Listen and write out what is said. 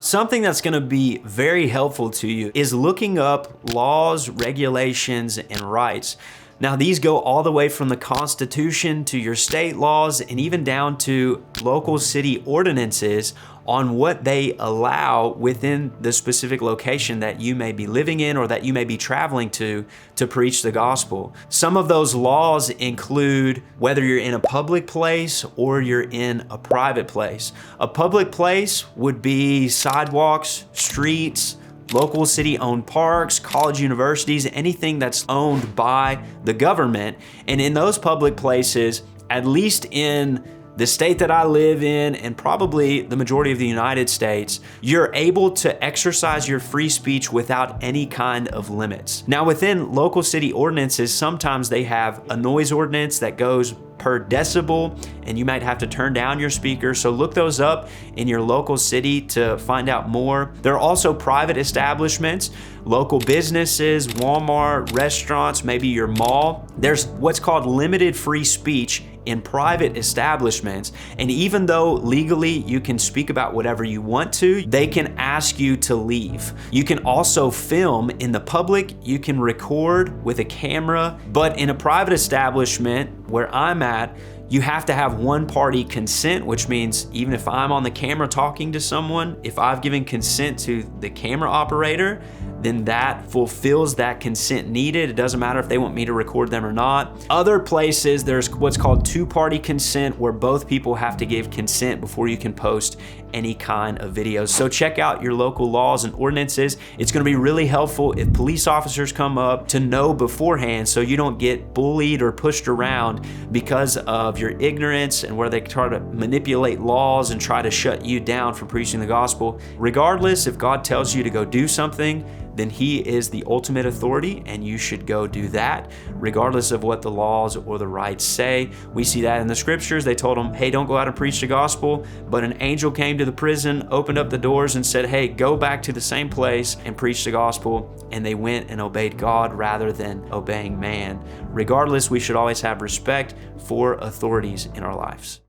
Something that's going to be very helpful to you is looking up laws, regulations, and rights. Now, these go all the way from the Constitution to your state laws and even down to local city ordinances on what they allow within the specific location that you may be living in or that you may be traveling to preach the gospel. Some of those laws include whether you're in a public place or you're in a private place. A public place would be sidewalks, streets, local city-owned parks, college universities, anything that's owned by the government. And in those public places, at least in the state that I live in, and probably the majority of the United States, you're able to exercise your free speech without any kind of limits. Now, within local city ordinances, sometimes they have a noise ordinance that goes per decibel, and you might have to turn down your speaker. So look those up in your local city to find out more. There are also private establishments, local businesses, Walmart, restaurants, maybe your mall. There's what's called limited free speech in private establishments. And even though legally you can speak about whatever you want to, they can ask you to leave. You can also film in the public, you can record with a camera, but in a private establishment where I'm at, you have to have one party consent, which means even if I'm on the camera talking to someone, if I've given consent to the camera operator, then that fulfills that consent needed. It doesn't matter if they want me to record them or not. Other places, there's what's called two-party consent, where both people have to give consent before you can post any kind of videos. So check out your local laws and ordinances. It's gonna be really helpful if police officers come up to know beforehand so you don't get bullied or pushed around because of your ignorance and where they try to manipulate laws and try to shut you down for preaching the gospel. Regardless, if God tells you to go do something, then He is the ultimate authority and you should go do that, regardless of what the laws or the rights say. We see that in the scriptures. They told him, hey, don't go out and preach the gospel. But an angel came to the prison, opened up the doors and said, hey, go back to the same place and preach the gospel. And they went and obeyed God rather than obeying man. Regardless, we should always have respect for authorities in our lives.